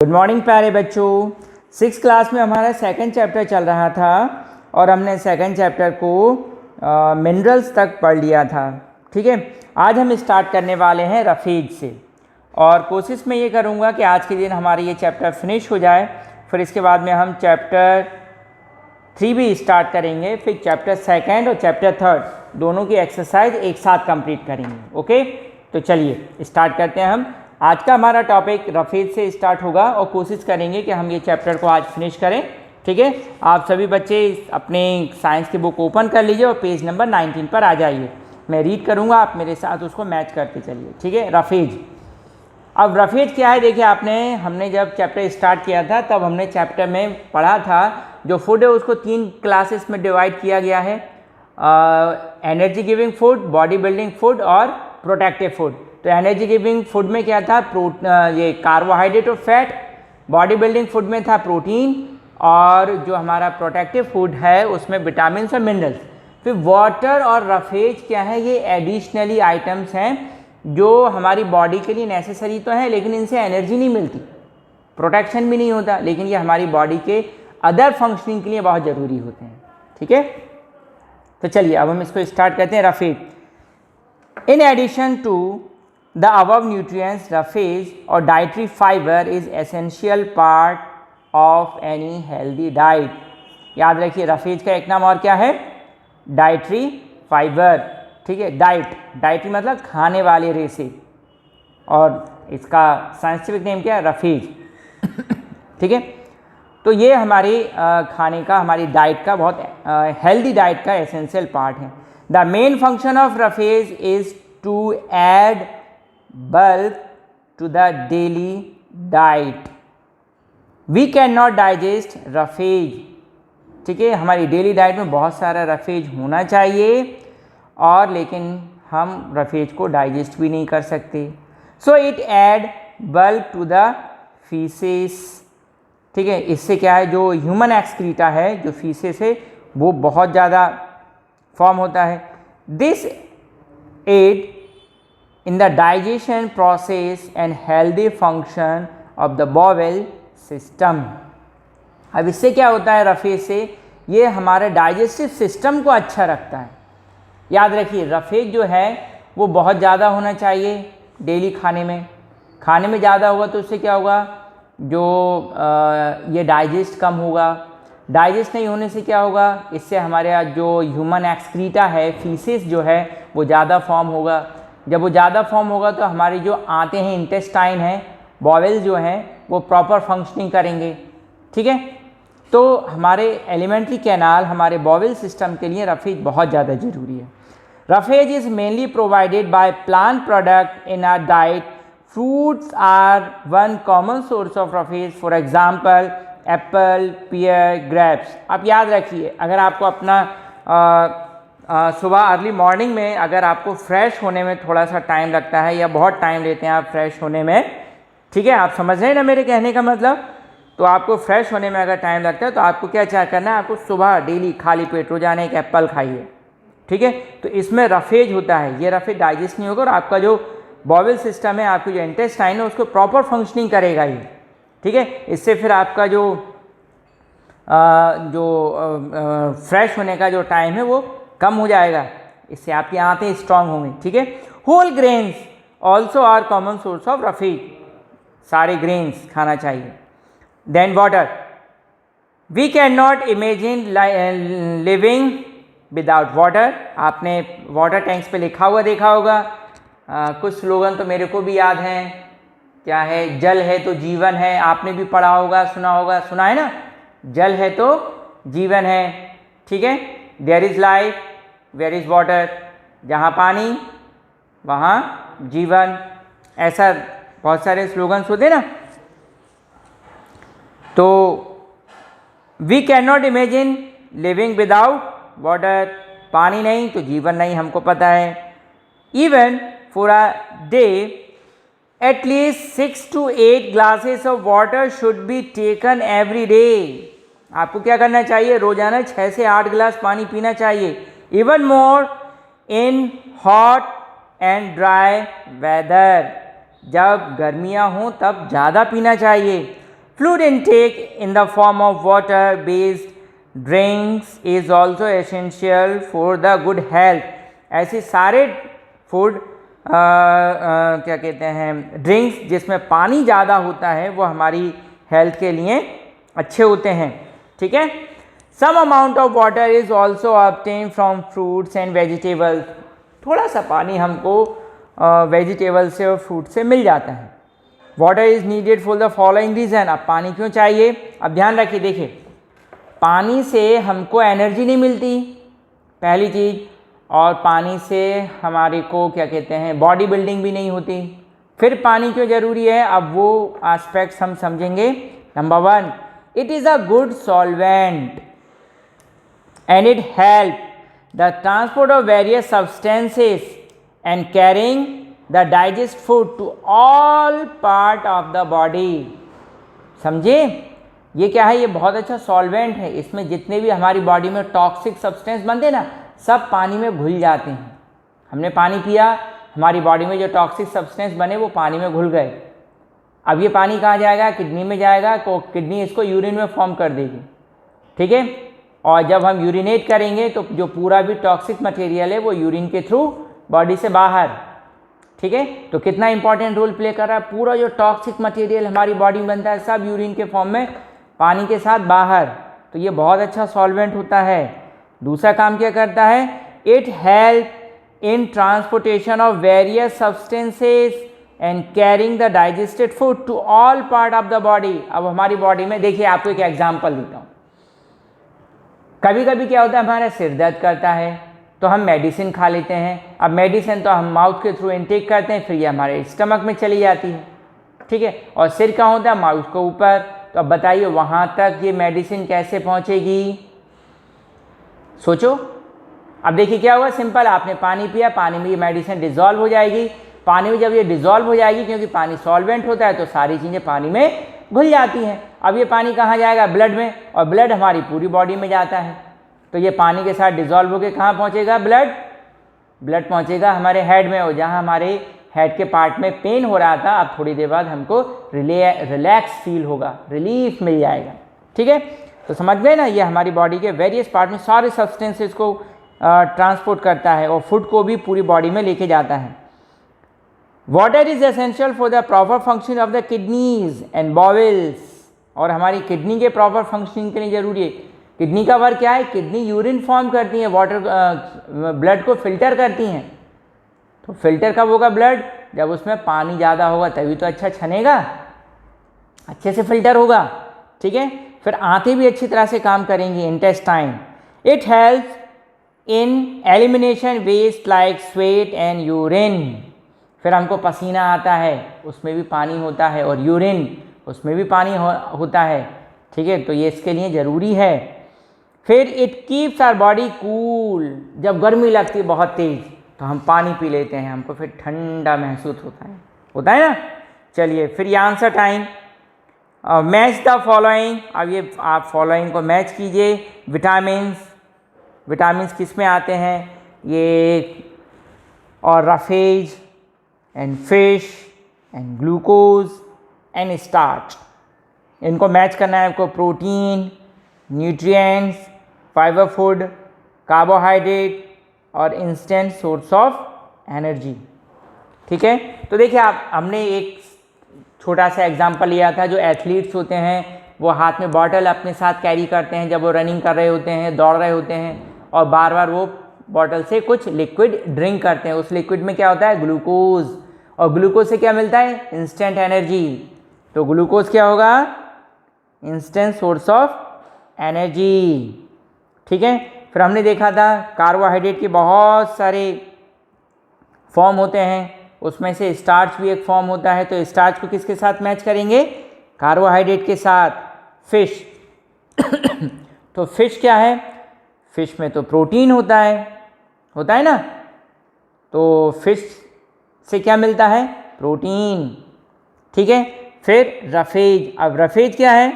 Good morning प्यारे बच्चों। 6th class में हमारा सेकंड चैप्टर चल रहा था और हमने सेकंड चैप्टर को मिनरल्स तक पढ़ लिया था। ठीक है, आज हम स्टार्ट करने वाले हैं रफीज से और कोशिश मैं ये करूँगा कि आज के दिन हमारा ये चैप्टर फिनिश हो जाए। फिर इसके बाद में हम चैप्टर 3 भी स्टार्ट करेंगे, फिर चैप्टर 2 और चैप्टर 3 दोनों की एक्सरसाइज एक साथ कंप्लीट करेंगे। ओके, तो चलिए स्टार्ट करते हैं। हम आज का हमारा टॉपिक रफीज से स्टार्ट होगा और कोशिश करेंगे कि हम ये चैप्टर को आज फिनिश करें। ठीक है, आप सभी बच्चे अपने साइंस की बुक ओपन कर लीजिए और पेज नंबर 19 पर आ जाइए। मैं रीड करूँगा, आप मेरे साथ उसको मैच करते चलिए। ठीक है, रफीज। अब रफीज क्या है, देखिए हमने जब चैप्टर स्टार्ट किया था तब हमने चैप्टर में पढ़ा था जो फूड है उसको 3 क्लासेस में डिवाइड किया गया है, energy giving food, body building food और प्रोटेक्टिव फूड। तो एनर्जी गिविंग फूड में क्या था, ये कार्बोहाइड्रेट और फैट। बॉडी बिल्डिंग फूड में था प्रोटीन और जो हमारा प्रोटेक्टिव फूड है उसमें विटामिन और मिनरल्स। फिर वाटर और रफेज क्या है, ये एडिशनली आइटम्स हैं जो हमारी बॉडी के लिए नेसेसरी तो है लेकिन इनसे एनर्जी नहीं मिलती, प्रोटेक्शन भी नहीं होता, लेकिन ये हमारी बॉडी के अदर फंक्शनिंग के लिए बहुत ज़रूरी होते हैं। ठीक है, तो चलिए अब हम इसको स्टार्ट करते हैं। Roughage. In addition to the above nutrients, roughage or dietary fibre is essential part of any healthy diet. याद रखिए, रफेज का एक नाम और क्या है, डाइटरी फाइबर। ठीक है, डाइटरी मतलब खाने वाले रेसे और इसका साइंटिफिक नेम क्या है, रफेज। ठीक है, तो ये हमारी खाने का, हमारी डाइट का बहुत हेल्दी डाइट का एसेंशियल पार्ट है। The main function of roughage is to add bulk to the daily diet. We can not digest roughage. ठीक है, हमारी डेली डाइट में बहुत सारा रफेज होना चाहिए और लेकिन हम रफेज को डाइजेस्ट भी नहीं कर सकते। So it add bulk to the faeces. ठीक है, इससे क्या है, जो ह्यूमन एक्सक्रीटा है, जो फीसेस है, वो बहुत ज़्यादा फॉर्म होता है। This aid in the digestion process and healthy function of the bowel system. अब इससे क्या होता है, रफेज से ये हमारे डाइजेस्टिव सिस्टम को अच्छा रखता है। याद रखिए, रफेज जो है वो बहुत ज़्यादा होना चाहिए डेली खाने में ज़्यादा होगा तो उससे क्या होगा, जो ये डाइजेस्ट कम होगा। डाइजेस्ट नहीं होने से क्या होगा, इससे हमारे यहाँ जो ह्यूमन एक्सक्रीटा है, फीसेस जो है, वो ज़्यादा फॉर्म होगा। जब वो ज़्यादा फॉर्म होगा तो हमारे जो आते हैं इंटेस्टाइन हैं, बॉवेल्स जो हैं, वो प्रॉपर फंक्शनिंग करेंगे। ठीक है, तो हमारे एलिमेंट्री कैनाल, हमारे बॉवेल सिस्टम के लिए रफेज बहुत ज़्यादा ज़रूरी है। Roughage is mainly provided by plant product in our diet. Fruits are one common source of roughage. For example, apple, pear, grapes. आप याद रखिए, अगर आपको अपना सुबह अर्ली मॉर्निंग में अगर आपको फ्रेश होने में थोड़ा सा टाइम लगता है या बहुत टाइम लेते हैं आप फ्रेश होने में, ठीक है, आप समझ रहे हैं ना मेरे कहने का मतलब। तो आपको फ्रेश होने में अगर टाइम लगता है तो आपको क्या करना है, आपको सुबह डेली खाली पेट रोजाना एक एप्पल खाइए। ठीक है, तो इसमें रफेज होता है, ये रफेज डाइजेस्ट नहीं होगा और आपका जो बॉवेल सिस्टम है, आपकी जो इंटेस्टाइन है, उसको प्रॉपर फंक्शनिंग करेगा ये। ठीक है, इससे फिर आपका जो फ्रेश होने का जो टाइम है वो कम हो जाएगा, इससे आपकी आंतें स्ट्रांग होंगी। ठीक है, whole grains also are common source of roughage. सारे ग्रेन्स खाना चाहिए। Then water. We can not imagine living without water. आपने वाटर टैंक्स पे लिखा हुआ देखा होगा। कुछ स्लोगन तो मेरे को भी याद हैं। क्या है, जल है तो जीवन है। आपने भी पढ़ा होगा, सुना है ना, जल है तो जीवन है। ठीक है, there is life where is water. जहाँ पानी वहाँ जीवन, ऐसा बहुत सारे स्लोगन्स होते ना। तो we can not imagine living without water. पानी नहीं तो जीवन नहीं, हमको पता है। Even for a day at least 6 to 8 glasses of water should be taken every day. आपको क्या करना चाहिए, रोजाना 6 से 8 गिलास पानी पीना चाहिए। Even more in hot and dry weather. जब गर्मियाँ हों तब ज़्यादा पीना चाहिए। Fluid intake in the form of water based drinks is also essential for the good health. ऐसे सारे फूड क्या कहते हैं ड्रिंक्स जिसमें पानी ज़्यादा होता है वो हमारी हेल्थ के लिए अच्छे होते हैं। ठीक है। Some amount of water is also obtain from fruits and vegetables. थोड़ा सा पानी हमको वेजिटेबल से और फ्रूट से मिल जाता है। Water is needed for the following reason. अब पानी क्यों चाहिए? अब ध्यान रखिए, देखिए पानी से हमको एनर्जी नहीं मिलती पहली चीज़, और पानी से हमारे को क्या कहते हैं बॉडी बिल्डिंग भी नहीं होती। फिर पानी क्यों ज़रूरी है, अब वो एस्पेक्ट्स हम समझेंगे। Number 1, it is a good solvent and it help the transport of various substances and carrying the digest food to all part of the body. समझे? ये क्या है? ये बहुत अच्छा सॉल्वेंट है। इसमें जितने भी हमारी बॉडी में टॉक्सिक सब्सटेंस बनते हैं ना, सब पानी में घुल जाते हैं। हमने पानी पिया, हमारी बॉडी में जो टॉक्सिक सब्सटेंस बने वो पानी में घुल गए। अब ये पानी कहाँ जाएगा? किडनी में जाएगा। किडनी इसको यूरिन में फॉर्म कर देगी। ठीक है। और जब हम यूरिनेट करेंगे तो जो पूरा भी टॉक्सिक मटेरियल है वो यूरिन के थ्रू बॉडी से बाहर। ठीक है। तो कितना इंपॉर्टेंट रोल प्ले कर रहा है? पूरा जो टॉक्सिक मटेरियल हमारी बॉडी में बनता है सब यूरिन के फॉर्म में पानी के साथ बाहर। तो ये बहुत अच्छा सॉल्वेंट होता है। दूसरा काम क्या करता है? It help in transportation of various substances and carrying the digested food to all part of the body. अब हमारी बॉडी में देखिए, आपको एक एग्जांपल देता हूँ। कभी कभी क्या होता है, हमारा सिर दर्द करता है तो हम मेडिसिन खा लेते हैं। अब मेडिसिन तो हम माउथ के थ्रू इनटेक करते हैं, फिर ये हमारे स्टमक में चली जाती है। ठीक है। और सिर कहाँ होता है? माउथ के ऊपर। तो अब बताइए वहाँ तक ये मेडिसिन कैसे पहुँचेगी? सोचो। अब देखिए क्या हुआ, सिंपल, आपने पानी पिया, पानी में ये मेडिसिन डिज़ोल्व हो जाएगी। पानी में जब ये डिज़ोल्व हो जाएगी, क्योंकि पानी सॉल्वेंट होता है तो सारी चीज़ें पानी में घुल जाती हैं। अब ये पानी कहाँ जाएगा? ब्लड में। और ब्लड हमारी पूरी बॉडी में जाता है। तो ये पानी के साथ डिज़ोल्व होकर कहाँ पहुँचेगा? ब्लड पहुँचेगा हमारे हेड में। और जहाँ हमारे हेड के पार्ट में पेन हो रहा था, अब थोड़ी देर बाद हमको रिलैक्स फील होगा, रिलीफ मिल जाएगा। ठीक है। तो समझ गए ना, ये हमारी बॉडी के वेरियस पार्ट में सारे सब्सटेंसेस को ट्रांसपोर्ट करता है और फूड को भी पूरी बॉडी में लेके जाता है। Water is essential for the proper function of the kidneys and bowels. और हमारी किडनी के प्रॉपर फंक्शनिंग के लिए जरूरी है। किडनी का वर्क क्या है? किडनी यूरिन फॉर्म करती है, वाटर ब्लड को फिल्टर करती हैं। तो फिल्टर कब होगा ब्लड? जब उसमें पानी ज़्यादा होगा, तभी तो अच्छा छनेगा, अच्छे से फिल्टर होगा। ठीक है। फिर आंतें भी अच्छी तरह से काम करेंगी, intestine. It helps in elimination waste like sweat and urine. फिर हमको पसीना आता है, उसमें भी पानी होता है, और यूरिन उसमें भी पानी होता है। ठीक है। तो ये इसके लिए ज़रूरी है। फिर it keeps our body cool. जब गर्मी लगती है बहुत तेज़ तो हम पानी पी लेते हैं, हमको फिर ठंडा महसूस होता है ना। चलिए फिर ये answer time. Match the following. अब ये आप फॉलोइंग को मैच कीजिए। विटामिन्स किस में आते हैं? ये और roughage and fish and glucose and starch, इनको मैच करना है आपको। Protein, nutrients, fibre food, carbohydrate और इंस्टेंट सोर्स ऑफ एनर्जी। ठीक है। तो देखिए आप, हमने एक छोटा सा एग्जांपल लिया था। जो एथलीट्स होते हैं वो हाथ में बॉटल अपने साथ कैरी करते हैं जब वो रनिंग कर रहे होते हैं, दौड़ रहे होते हैं, और बार बार वो बॉटल से कुछ लिक्विड ड्रिंक करते हैं। उस लिक्विड में क्या होता है? ग्लूकोज। और ग्लूकोज से क्या मिलता है? Instant energy. तो ग्लूकोज क्या होगा? Instant source of energy. ठीक है। फिर हमने देखा था कार्बोहाइड्रेट के बहुत सारे फॉर्म होते हैं, उसमें से स्टार्च भी एक फॉर्म होता है। तो स्टार्च को किसके साथ मैच करेंगे? कार्बोहाइड्रेट के साथ। फिश तो फिश क्या है? फिश में तो प्रोटीन होता है ना। तो फिश से क्या मिलता है? प्रोटीन। ठीक है। फिर रफेज। अब रफेज क्या है?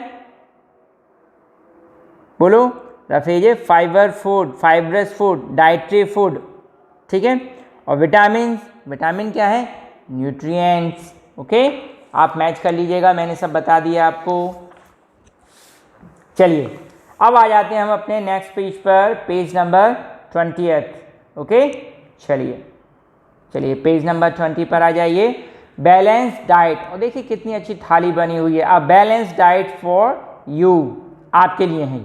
बोलो। रफेज है fibre food, fibrous food, dietary food. ठीक है। और विटामिन क्या है? न्यूट्रिएंट्स। ओके। आप मैच कर लीजिएगा, मैंने सब बता दिया आपको। चलिए अब आ जाते हैं हम अपने नेक्स्ट पेज पर, पेज नंबर 20। ओके, चलिए पेज नंबर 20 पर आ जाइए। बैलेंस डाइट, और देखिए कितनी अच्छी थाली बनी हुई है। अ बैलेंस डाइट फॉर यू, आपके लिए है,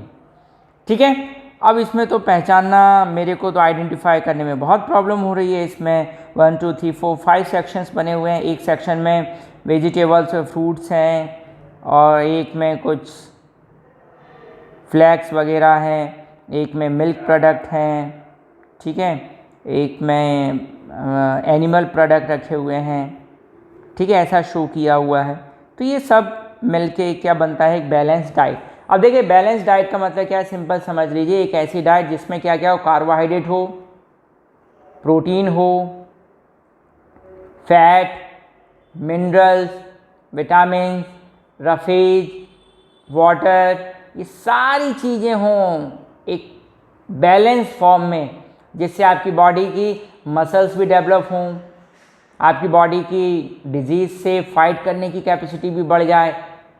ठीक है। अब इसमें तो पहचानना मेरे को तो आइडेंटिफाई करने में बहुत प्रॉब्लम हो रही है। इसमें 1 2 3 4 5 सेक्शंस बने हुए हैं। एक सेक्शन में वेजिटेबल्स और फ्रूट्स हैं, और एक में कुछ फ्लैक्स वगैरह हैं, एक में मिल्क प्रोडक्ट हैं, ठीक है, एक में एनिमल प्रोडक्ट रखे हुए हैं, ठीक है, ऐसा शो किया हुआ है। तो ये सब मिलके क्या बनता है, एक बैलेंस डाइट। अब देखिए बैलेंस डाइट का मतलब क्या है, सिंपल समझ लीजिए, एक ऐसी डाइट जिसमें क्या क्या हो, कार्बोहाइड्रेट हो, प्रोटीन हो, fat, minerals, vitamin, roughage, water, ये सारी चीज़ें हों एक बैलेंस फॉर्म में, जिससे आपकी बॉडी की मसल्स भी डेवलप हों, आपकी बॉडी की डिजीज़ से फाइट करने की कैपेसिटी भी बढ़ जाए,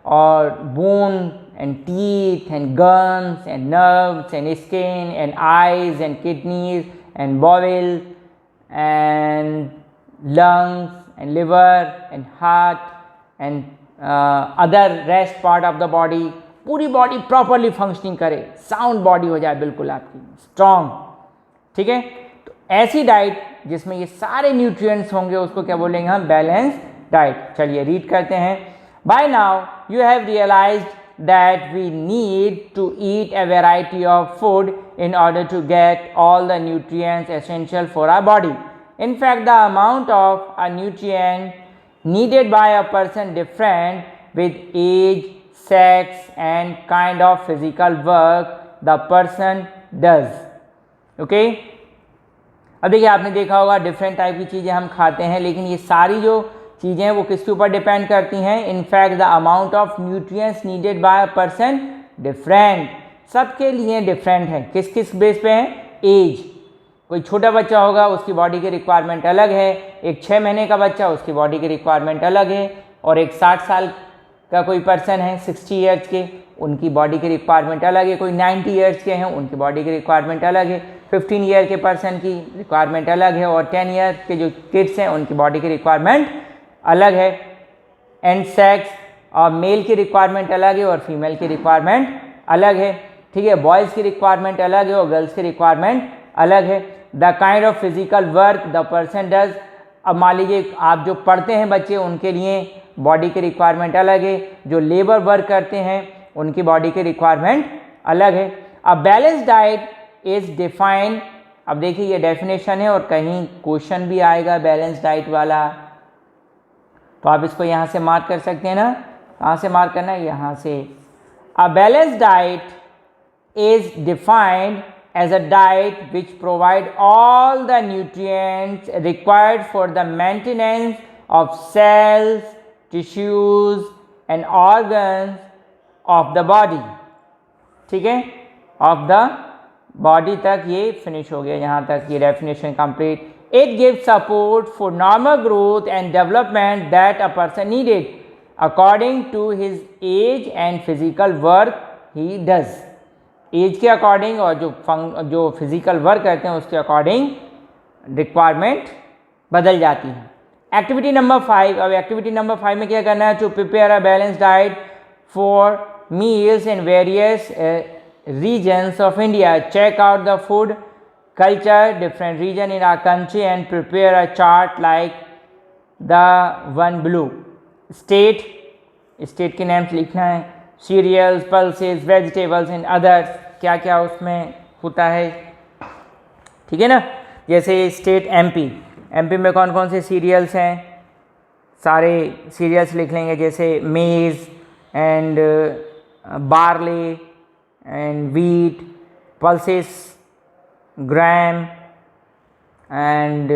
और bone and teeth and guns and nerves and skin and eyes and kidneys and bowel and lungs and liver and heart and other rest part of the body, पूरी body properly functioning करे, sound body हो जाए बिल्कुल आपकी, strong, ठीक है। तो ऐसी डाइट जिसमें ये सारे न्यूट्रिएंट्स होंगे उसको क्या बोलेंगे हम, बैलेंस डाइट। चलिए रीड करते हैं। By now you have realised that we need to eat a variety of food in order to get all the nutrients essential for our body. In fact, the amount of a nutrient needed by a person different with age, sex and kind of physical work the person does. Okay? अब देखिए आपने देखा होगा different type की चीज़ें हम खाते हैं, लेकिन ये सारी जो चीज़ें हैं वो किसके ऊपर डिपेंड करती हैं, in fact the amount of nutrients needed bye a person different, सबके लिए डिफरेंट है। किस किस बेस पे है, एज, कोई छोटा बच्चा होगा उसकी बॉडी की रिक्वायरमेंट अलग है, एक 6 महीने का बच्चा उसकी बॉडी की रिक्वायरमेंट अलग है, और एक 60 साल का कोई पर्सन है 60 ईयर्स के, उनकी बॉडी की रिक्वायरमेंट अलग है, कोई 90 ईयर्स के हैं उनकी बॉडी की रिक्वायरमेंट अलग है, 15 ईयर के पर्सन की रिक्वायरमेंट अलग है, और 10 ईयर के जो किड्स हैं उनकी बॉडी की रिक्वायरमेंट अलग है। एंड सेक्स, और मेल की रिक्वायरमेंट अलग है और फीमेल की रिक्वायरमेंट अलग है, ठीक है, बॉयज़ की रिक्वायरमेंट अलग है और गर्ल्स की रिक्वायरमेंट अलग है। The kind of physical work the person does, अब मान लीजिए आप जो पढ़ते हैं बच्चे उनके लिए बॉडी की रिक्वायरमेंट अलग है, जो लेबर वर्क करते हैं उनकी बॉडी की रिक्वायरमेंट अलग है। अ बैलेंस डाइट इज डिफाइंड, अब देखिए ये डेफिनेशन है और कहीं क्वेश्चन भी आएगा बैलेंस डाइट वाला, तो आप इसको यहाँ से मार्क कर सकते हैं ना, कहाँ से मार्क करना है, यहाँ से। अ balance diet is defined as a diet which provide all the nutrients required for the maintenance of cells, tissues and organs of the body, ठीक है, of the body तक ये फिनिश हो गया, यहाँ तक ये definition complete. It gives support for normal growth and development that a person needed according to his age and physical work he does. Age के अकॉर्डिंग और जो फिजिकल वर्क करते हैं उसके अकॉर्डिंग रिक्वायरमेंट बदल जाती है। एक्टिविटी नंबर 5, अब एक्टिविटी नंबर 5 में क्या करना है, to prepare a balance diet for meals in various regions of India, check out the food culture different region in our country and prepare a chart like the one blue. State के names लिखना है, cereals, pulses, vegetables and others, क्या क्या उसमें होता है, ठीक है ना। जैसे स्टेट एमपी में कौन कौन से सीरियल्स हैं, सारे सीरियल्स लिख लेंगे, जैसे maize and barley and wheat, pulses gram and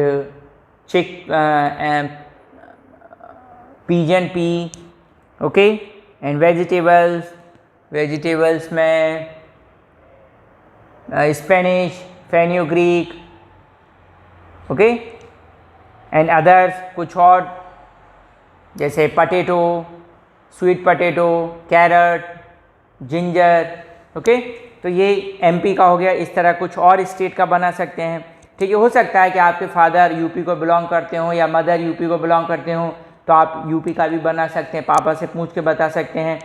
pigeon pea, okay. And vegetables में spinach, fenugreek, okay. And others कुछ और जैसे potato, sweet potato, carrot, ginger. Okay, तो ये एमपी का हो गया। इस तरह कुछ और स्टेट का बना सकते हैं। ठीक है, हो सकता है कि आपके फादर यूपी को बिलोंग करते हो या मदर यूपी को बिलोंग करते हो, तो आप यूपी का भी बना सकते हैं। पापा से पूछ के बता सकते हैं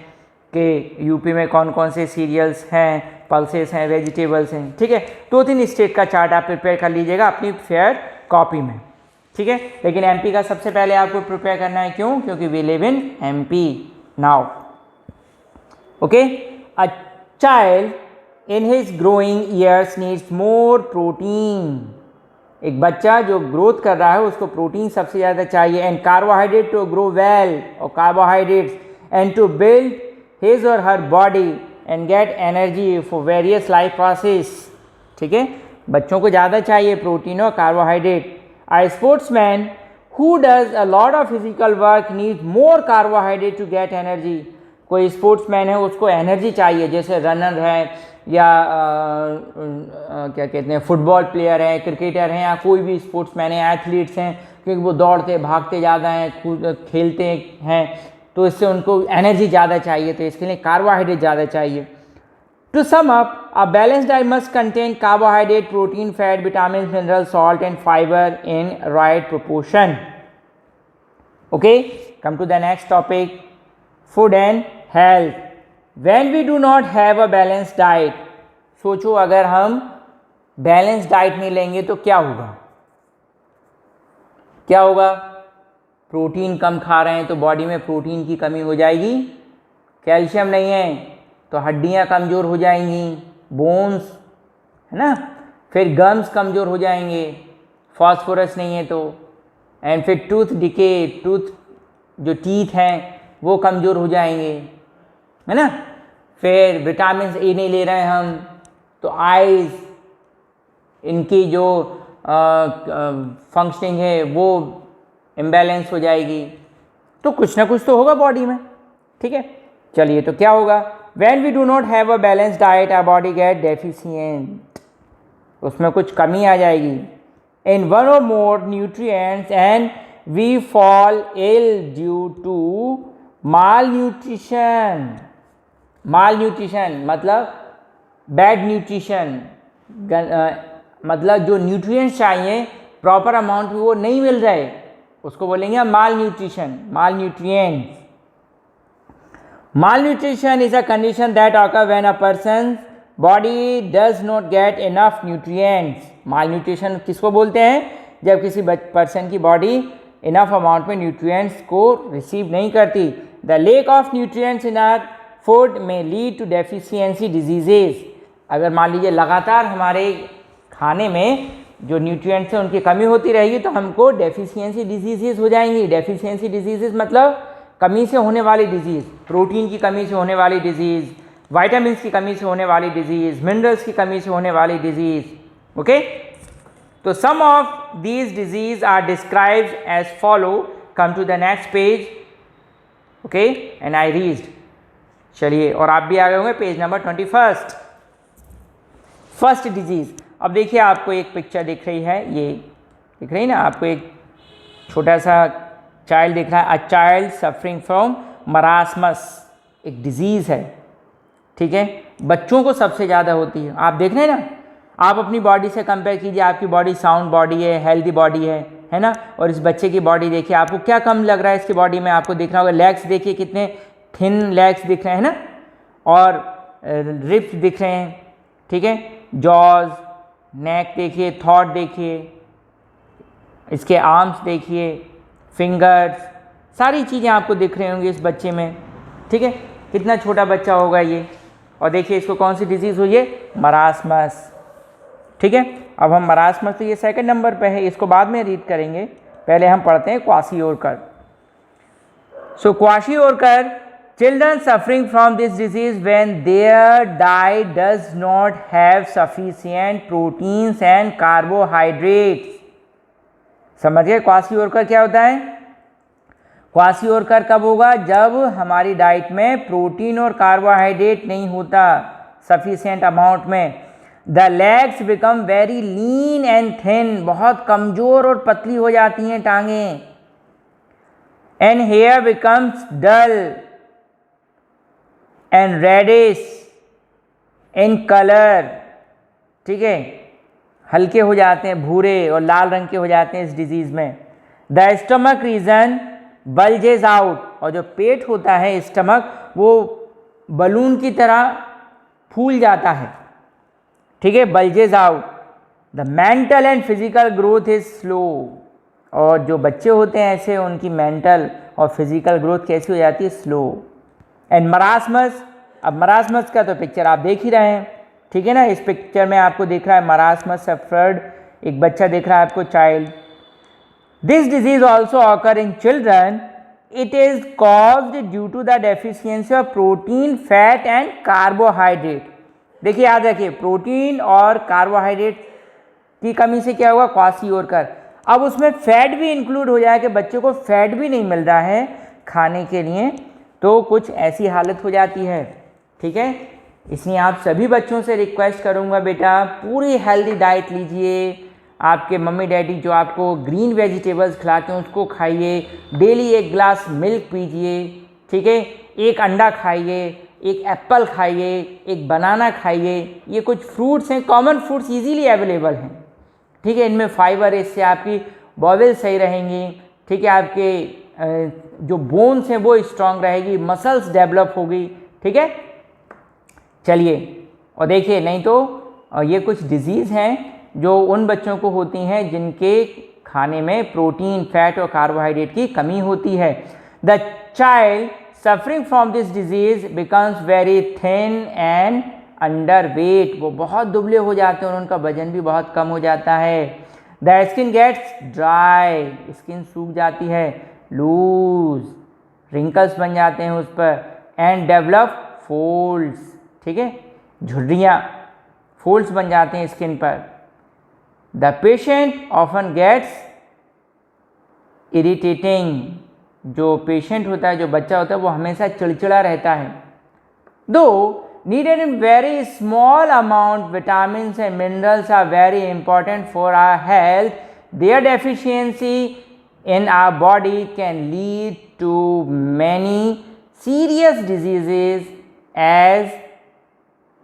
कि यूपी में कौन कौन से सीरियल्स हैं, पल्सेस हैं, वेजिटेबल्स हैं। ठीक है, 2-3 स्टेट का चार्ट आप प्रिपेयर कर लीजिएगा अपनी फेयर कॉपी में। ठीक है, लेकिन एमपी का सबसे पहले आपको प्रिपेयर करना है। क्यों? क्योंकि we live in MP now. Okay, a child in his growing years needs more protein. एक बच्चा जो ग्रोथ कर रहा है उसको प्रोटीन सबसे ज़्यादा चाहिए। And carbohydrate to grow well, और carbohydrates and to build his or her body and get energy for various life process. ठीक है, बच्चों को ज़्यादा चाहिए प्रोटीन और carbohydrate. A sportsman who does a lot of physical work needs more carbohydrate to get energy. कोई sportsman है उसको एनर्जी चाहिए, जैसे रनर है या क्या कहते हैं, फुटबॉल प्लेयर है, क्रिकेटर हैं, या कोई भी स्पोर्ट्समैन है, एथलीट्स हैं, क्योंकि वो दौड़ते भागते ज़्यादा हैं, खेलते हैं, तो इससे उनको एनर्जी ज़्यादा चाहिए, तो इसके लिए कार्बोहाइड्रेट ज़्यादा चाहिए। To sum up, a balanced diet must contain carbohydrate, protein, fat, vitamins, minerals, salt and fiber in right proportion. Okay, come to the next topic, food and health. When we do not have a balanced diet, सोचो अगर हम balance diet नहीं लेंगे तो क्या होगा? क्या होगा? प्रोटीन कम खा रहे हैं तो बॉडी में प्रोटीन की कमी हो जाएगी, कैल्शियम नहीं है तो हड्डियां कमज़ोर हो जाएंगी, बोन्स, है ना, फिर गम्स कमज़ोर हो जाएंगे, फास्फोरस नहीं है तो, एंड फिर टूथ डिके, टूथ जो टीथ हैं वो कमज़ोर हो जाएंगे, है ना, फिर विटामिन ए नहीं ले रहे हैं हम तो आइज़, इनकी जो फंक्शनिंग है वो इम्बैलेंस हो जाएगी, तो कुछ ना कुछ तो होगा बॉडी में। ठीक है, चलिए, तो क्या होगा? When we do not have a balanced diet, our body get deficient. उसमें कुछ कमी आ जाएगी in one or more nutrients and we fall ill due to malnutrition. Malnutrition मतलब bad nutrition, मतलब जो न्यूट्रिएंट्स चाहिए प्रॉपर अमाउंट में वो नहीं मिल रहे, उसको बोलेंगे malnutrition, mal nutrients. Malnutrition is a condition that occurs when a person's body does not get enough nutrients. Malnutrition किसको बोलते हैं? जब किसी पर्सन की बॉडी इनफ अमाउंट में न्यूट्रिएंट्स को रिसीव नहीं करती। The lack of nutrients in our food may lead to deficiency diseases. अगर मान लीजिए लगातार हमारे खाने में जो न्यूट्रिएंट्स हैं उनकी कमी होती रहेगी तो हमको डेफिशिएंसी डिजीजेज हो जाएंगी। डेफिशिएंसी डिजीजेज मतलब कमी से होने वाली डिजीज़, प्रोटीन की कमी से होने वाली डिजीज़, विटामिन्स की कमी से होने वाली डिजीज़, मिनरल्स की कमी से होने वाली डिजीज़। ओके, तो some of these diseases are described as follow. Come to the next page. Okay, and I raised. चलिए, और आप भी आ गए होंगे पेज नंबर 21। First disease. अब देखिए, आपको एक पिक्चर दिख रही है, ये दिख रही है ना आपको, एक छोटा सा चाइल्ड दिख रहा है। A child suffering from marasmus, एक डिजीज़ है। ठीक है, बच्चों को सबसे ज़्यादा होती है। आप देख रहे हैं ना, आप अपनी बॉडी से कंपेयर कीजिए, आपकी बॉडी साउंड बॉडी है, हेल्दी बॉडी है ना, और इस बच्चे की बॉडी देखिए, आपको क्या कम लग रहा है इसकी बॉडी में? आपको दिख रहा होगा लेग्स देखिए, कितने थिन लेग्स दिख रहे हैं ना, और रिब्स दिख रहे हैं। ठीक है, जॉज, नेक देखिए, थॉट देखिए, इसके आर्म्स देखिए, फिंगर्स, सारी चीज़ें आपको दिख रही होंगी इस बच्चे में। ठीक है, कितना छोटा बच्चा होगा ये। और देखिए इसको कौन सी डिजीज़ हुई है? मरासमस। ठीक है, अब हम मरासमस, तो ये सेकंड नंबर पे है, इसको बाद में रीड करेंगे, पहले हम पढ़ते हैं kwashiorkor. So kwashiorkor, children suffering from this disease when their diet does not have sufficient proteins and carbohydrates. समझिए क्वाशियोरकर क्या होता है? क्वाशियोरकर कब होगा? जब हमारी डाइट में प्रोटीन और कार्बोहाइड्रेट नहीं होता सफिशिएंट अमाउंट में। The legs become very lean and thin, बहुत कमज़ोर और पतली हो जाती हैं टांगें। And hair becomes dull, and reddish in colour, ठीक है, हल्के हो जाते हैं, भूरे और लाल रंग के हो जाते हैं इस डिजीज़ में। The stomach region bulges out, और जो पेट होता है स्टमक वो बलून की तरह फूल जाता है, ठीक है, bulges out. The mental and physical growth is slow, और जो बच्चे होते हैं ऐसे उनकी मेंटल और फिजिकल ग्रोथ कैसी हो जाती है, स्लो। एंड मरासमस, अब मरासमस का तो पिक्चर आप देख ही रहे हैं, ठीक है ना, इस पिक्चर में आपको दिख रहा है मरासमस सफर्ड, एक बच्चा दिख रहा है आपको, child. This disease also occur in children, it is caused due to the deficiency of protein, fat and carbohydrate. देखिए याद रखिए, प्रोटीन और कार्बोहाइड्रेट की कमी से क्या होगा, क्वासियोरकर। अब उसमें फैट भी इंक्लूड हो जाए कि बच्चे को फैट भी नहीं मिल रहा है खाने के लिए, तो कुछ ऐसी हालत हो जाती है, ठीक है। इसलिए आप सभी बच्चों से रिक्वेस्ट करूंगा, बेटा पूरी हेल्दी डाइट लीजिए, आपके मम्मी डैडी जो आपको ग्रीन वेजिटेबल्स खिलाते हैं उसको खाइए, डेली 1 गिलास मिल्क पीजिए, ठीक है, 1 अंडा खाइए, 1 एप्पल खाइए, 1 बनाना खाइए। ये कुछ फ्रूट्स हैं, कॉमन फ्रूट्स इजीली अवेलेबल हैं, ठीक है, इनमें फाइबर है, इससे आपकी बॉवेल सही रहेंगी, ठीक है, आपके जो बोन्स हैं वो स्ट्रांग रहेगी, मसल्स डेवलप होगी, ठीक है। चलिए, और देखिए, नहीं तो ये कुछ डिजीज़ हैं जो उन बच्चों को होती हैं जिनके खाने में प्रोटीन, फैट और कार्बोहाइड्रेट की कमी होती है। The child suffering from this disease becomes very thin and under weight, वो बहुत दुबले हो जाते हैं और उनका वजन भी बहुत कम हो जाता है। The skin gets dry, skin सूख जाती है, लूज, रिंकल्स बन जाते हैं उस पर, एंड डेवलप फोल्ड्स, ठीक है, झुर्रियाँ, फोल्ड्स बन जाते हैं स्किन पर। The patient often gets irritating, जो पेशेंट होता है, जो बच्चा होता है, वो हमेशा चिड़चिड़ा रहता है। दो needed in very small amount, vitamins and minerals are very important for our health. Their deficiency in our body can lead to many serious diseases, as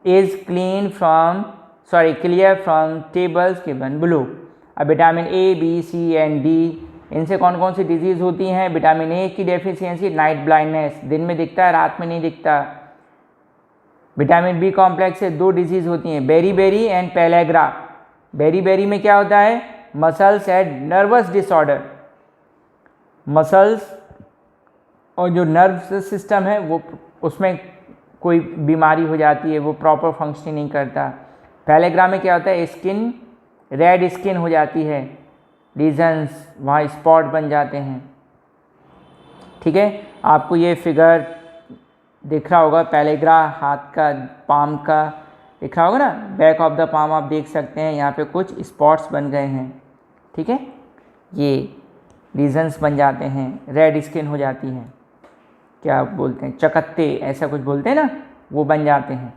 is clear from tables given below. अब vitamin A, B, C and D, इनसे कौन कौन सी disease होती हैं। Vitamin A की deficiency, night blindness, दिन में दिखता है, रात में नहीं दिखता। विटामिन बी कॉम्प्लेक्स से 2 डिजीज़ होती हैं, बेरी एंड पेलेग्रा। बेरी में क्या होता है, muscles and nervous disorder, muscles और जो नर्व सिस्टम है वो, उसमें कोई बीमारी हो जाती है, वो प्रॉपर फंक्शनिंग नहीं करता। पेलेग्रा में क्या होता है, स्किन, रेड स्किन हो जाती है, रीजन्स, वहाँ स्पॉट बन जाते हैं, ठीक है। आपको ये फिगर दिख रहा होगा, पेलेग्रा हाथ का, पाम का दिख रहा होगा ना, बैक ऑफ द पाम आप देख सकते हैं, यहाँ पे कुछ स्पॉट्स बन गए हैं, ठीक है, ये रीजन्स बन जाते हैं, रेड स्किन हो जाती है, क्या बोलते हैं, चकत्ते ऐसा कुछ बोलते हैं ना, वो बन जाते हैं।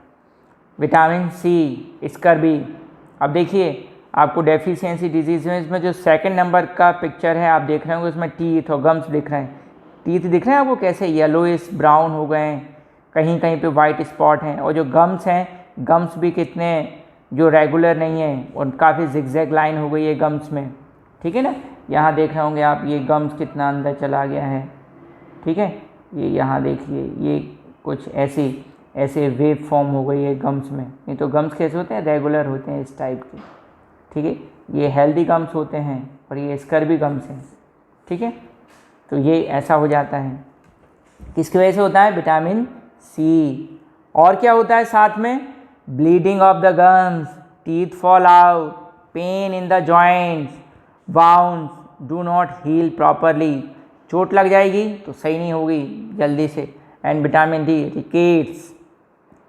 Vitamin C, scurvy. अब देखिए, आपको डेफिशिएंसी डिजीज़ में इसमें जो 2nd नंबर का पिक्चर है आप देख रहे होंगे, उसमें टीथ और गम्स दिख रहे हैं। टीथ दिख रहे हैं आपको कैसे येलोइश ब्राउन हो गए हैं, कहीं कहीं पे वाइट स्पॉट हैं, और जो गम्स हैं, गम्स भी कितने जो रेगुलर नहीं है, और काफ़ी जिगजैग लाइन हो गई है गम्स में, ठीक है ना। यहाँ देख रहे होंगे आप, ये गम्स कितना अंदर चला गया है, ठीक है, ये यहाँ देखिए, ये कुछ ऐसे वेव फॉर्म हो गई है गम्स में। नहीं तो गम्स कैसे होते हैं, रेगुलर होते हैं इस टाइप के, ठीक है, ये हेल्दी गम्स होते हैं और ये स्कर्बी गम्स हैं, ठीक है। तो ये ऐसा हो जाता है, किसकी वजह से होता है, विटामिन सी। और क्या होता है साथ में, bleeding of the gums, teeth fall out, pain in the joints, wounds do not heal properly, चोट लग जाएगी तो सही नहीं होगी जल्दी से। एंड विटामिन डी, रिकेट्स,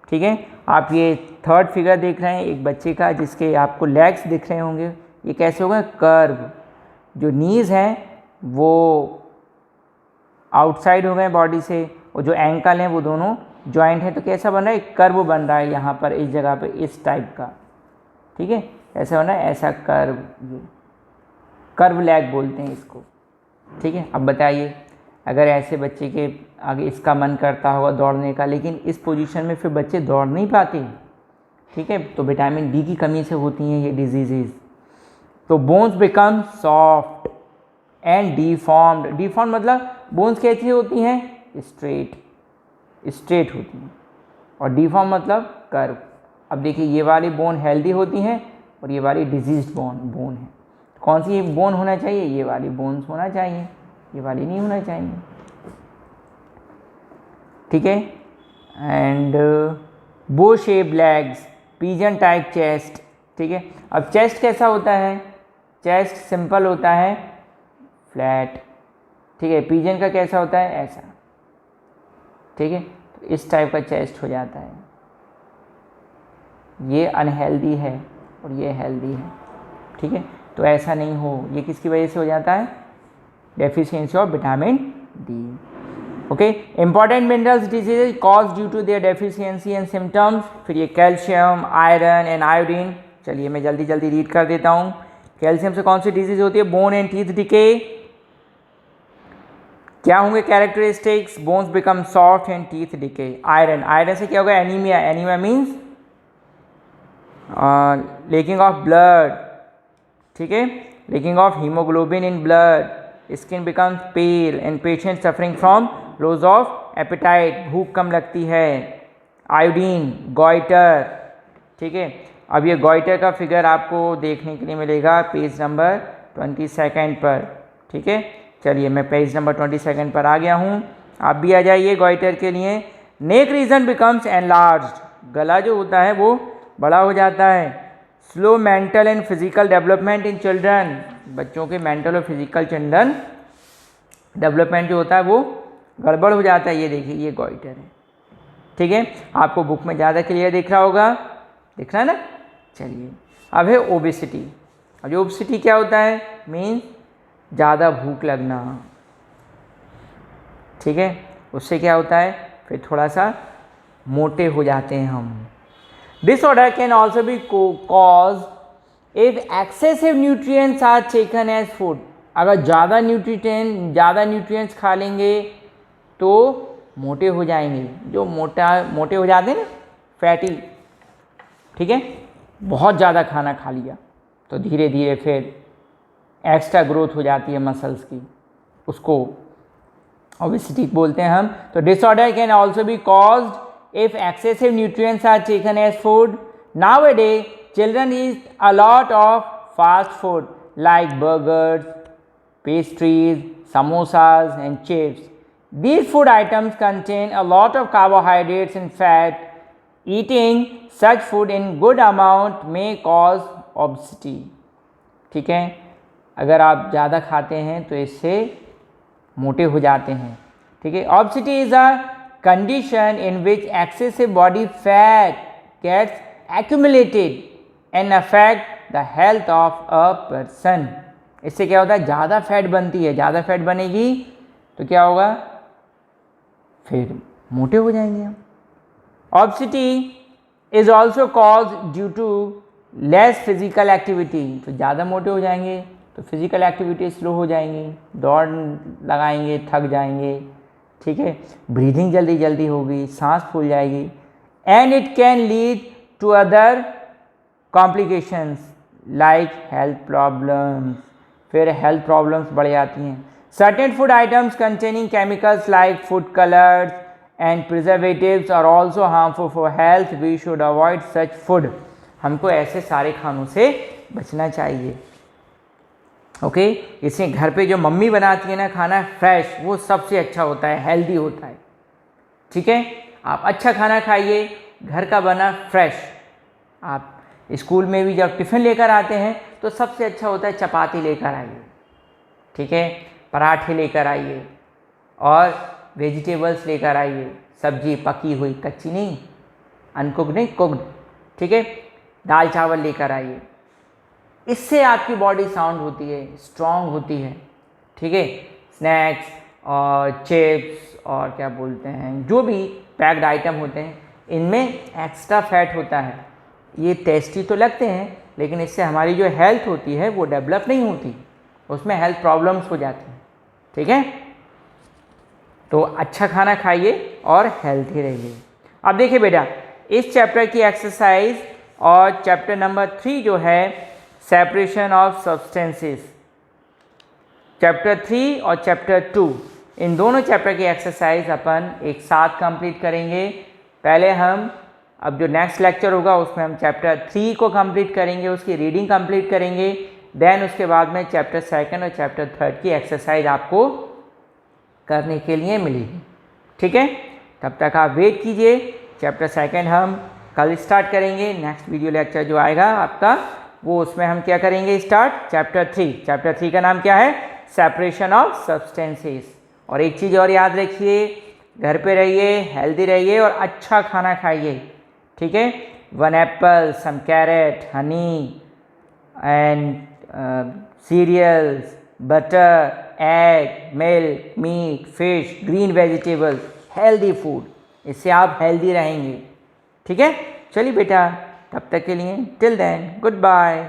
ठीक है। आप ये 3rd फिगर देख रहे हैं एक बच्चे का, जिसके आपको लेग्स दिख रहे होंगे, ये कैसे हो गए, कर्व, जो नीज़ हैं वो आउटसाइड हो गए बॉडी से, और जो एंकल हैं वो दोनों जॉइंट हैं, तो कैसा बन रहा है, कर्व बन रहा है यहाँ पर, इस जगह पे, इस टाइप का, ठीक है, ऐसा बन रहा है, ऐसा कर्व, ये कर्व लेग बोलते हैं इसको, ठीक है। अब बताइए, अगर ऐसे बच्चे के आगे इसका मन करता होगा दौड़ने का, लेकिन इस पोजीशन में फिर बच्चे दौड़ नहीं पाते, ठीक है, तो विटामिन डी की कमी से होती हैं ये डिजीज़। तो bones become soft and deformed. Deformed मतलब बोन्स कैसी होती हैं? स्ट्रेट होती हैं, और डिफॉर्म मतलब कर्व। अब देखिए ये वाली बोन हेल्दी होती हैं और ये वाली डिजीज्ड बोन है। कौन सी बोन होना चाहिए? ये वाली बोन्स होना चाहिए, ये वाली नहीं होना चाहिए, ठीक है। एंड बो shape legs, pigeon type chest, ठीक है। अब चेस्ट कैसा होता है? चेस्ट सिंपल होता है, फ्लैट, ठीक है। पिजन का कैसा होता है? ऐसा, ठीक है। तो इस टाइप का चेस्ट हो जाता है। ये अनहेल्दी है और ये हेल्दी है, ठीक है। तो ऐसा नहीं हो, ये किसकी वजह से हो जाता है? Deficiency of vitamin D. Okay, important minerals diseases cause due to their deficiency and symptoms. फिर ये कैल्शियम, आयरन एंड आयोडीन। चलिए मैं जल्दी जल्दी रीड कर देता हूँ। कैल्शियम से कौन सी डिजीज होती है? Bone and teeth decay. क्या होंगे characteristics? Bones become soft and teeth decay. Iron, iron से क्या होगा? Anaemia. Anaemia means lacking of blood, ठीक है, lacking of haemoglobin in blood. Skin becomes pale and patient suffering from loss of appetite, भूख कम लगती है। आयोडीन, गॉइटर, ठीक है। अब ये गॉइटर का फिगर आपको देखने के लिए मिलेगा पेज नंबर 22 पर, ठीक है। चलिए मैं पेज नंबर 22 पर आ गया हूँ, आप भी आ जाइए गॉइटर के लिए। नेक रीजन बिकम्स एनलार्ज्ड, गला जो होता है वो बड़ा हो जाता है। Slow mental and physical development in children, बच्चों के मेंटल और फिजिकल चिल्ड्रन डेवलपमेंट जो होता है वो गड़बड़ हो जाता है। ये देखिए ये गॉइटर है, ठीक है। आपको बुक में ज़्यादा क्लियर दिख रहा होगा, दिख रहा है ना। चलिए अब है ओबेसिटी। अब जो ओबेसिटी क्या होता है? मीन्स ज़्यादा भूख लगना, ठीक है। उससे क्या होता है? फिर थोड़ा सा मोटे हो जाते हैं हम। Disorder can also be cause if excessive nutrients are taken as food. अगर ज़्यादा न्यूट्रिएंट्स खा लेंगे तो मोटे हो जाएंगे। जो मोटे हो जाते हैं ना, फैटी, ठीक है। बहुत ज़्यादा खाना खा लिया तो धीरे धीरे फिर एक्स्ट्रा ग्रोथ हो जाती है मसल्स की, उसको ओबेसिटी बोलते हैं हम। तो disorder can also B caused if excessive nutrients are taken as food. Nowadays, children eat a lot of fast food like burgers, pastries, samosas and chips. These food items contain a lot of carbohydrates and fat. Eating such food in good amount may cause obesity. ठीक है, अगर आप ज़्यादा खाते हैं तो इससे मोटे हो जाते हैं, ठीक है। Obesity is a condition in which excessive body fat gets accumulated and affect the health of a person. इससे क्या होता है? ज़्यादा फैट बनती है, ज़्यादा फैट बनेगी तो क्या होगा? फिर मोटे हो जाएंगे हम। Obesity is also caused due to less physical activity. तो ज़्यादा मोटे हो जाएंगे तो फिजिकल एक्टिविटी स्लो हो जाएंगी, दौड़ लगाएंगे, थक जाएंगे, ठीक है। ब्रीदिंग जल्दी जल्दी होगी, सांस फूल जाएगी। And it can lead to other complications like health problems. फिर हेल्थ प्रॉब्लम्स बढ़ जाती हैं। Certain food items containing chemicals like food colours and preservatives are also harmful for health. We should avoid such food. हमको ऐसे सारे खानों से बचना चाहिए, ओके। इसे घर पे जो मम्मी बनाती है ना खाना फ्रेश, वो सबसे अच्छा होता है, हेल्दी होता है, ठीक है। आप अच्छा खाना खाइए, घर का बना फ्रेश। आप स्कूल में भी जब टिफ़िन लेकर आते हैं तो सबसे अच्छा होता है चपाती लेकर आइए, ठीक है, पराठे लेकर आइए और वेजिटेबल्स लेकर आइए, सब्जी पकी हुई, कच्ची नहीं, अनकुक्ड नहीं, कुक्ड, ठीक है। दाल चावल लेकर आइए, इससे आपकी बॉडी साउंड होती है, स्ट्रॉन्ग होती है, ठीक है। स्नैक्स और चिप्स और क्या बोलते हैं, जो भी पैक्ड आइटम होते हैं, इनमें एक्स्ट्रा फैट होता है। ये टेस्टी तो लगते हैं लेकिन इससे हमारी जो हेल्थ होती है वो डेवलप नहीं होती, उसमें हेल्थ प्रॉब्लम्स हो जाती हैं, ठीक है। तो अच्छा खाना खाइए और हेल्थी रहिए। अब देखिए बेटा, इस चैप्टर की एक्सरसाइज और चैप्टर नंबर 3 जो है सेपरेशन ऑफ सब्सटेंसेस, चैप्टर 3 और चैप्टर 2, इन दोनों चैप्टर की एक्सरसाइज अपन एक साथ कंप्लीट करेंगे। पहले हम अब जो नेक्स्ट लेक्चर होगा उसमें हम चैप्टर 3 को कंप्लीट करेंगे, उसकी रीडिंग कंप्लीट करेंगे। देन उसके बाद में चैप्टर 2 और चैप्टर 3 की एक्सरसाइज आपको करने के लिए मिलेगी। ठीक है, तब तक आप वेट कीजिए। चैप्टर 2 हम कल स्टार्ट करेंगे। नेक्स्ट वीडियो लेक्चर जो आएगा आपका, वो उसमें हम क्या करेंगे स्टार्ट चैप्टर 3। चैप्टर 3 का नाम क्या है? Separation of substances. और एक चीज़ और याद रखिए, घर पे रहिए, हेल्दी रहिए और अच्छा खाना खाइए। ठीक है, 1 apple, some carrot, honey and cereals, butter, egg, milk, meat, fish, green vegetables, healthy food, इससे आप हेल्दी रहेंगे। ठीक है, चलिए बेटा, तब तक के लिए टिल देन गुड बाय।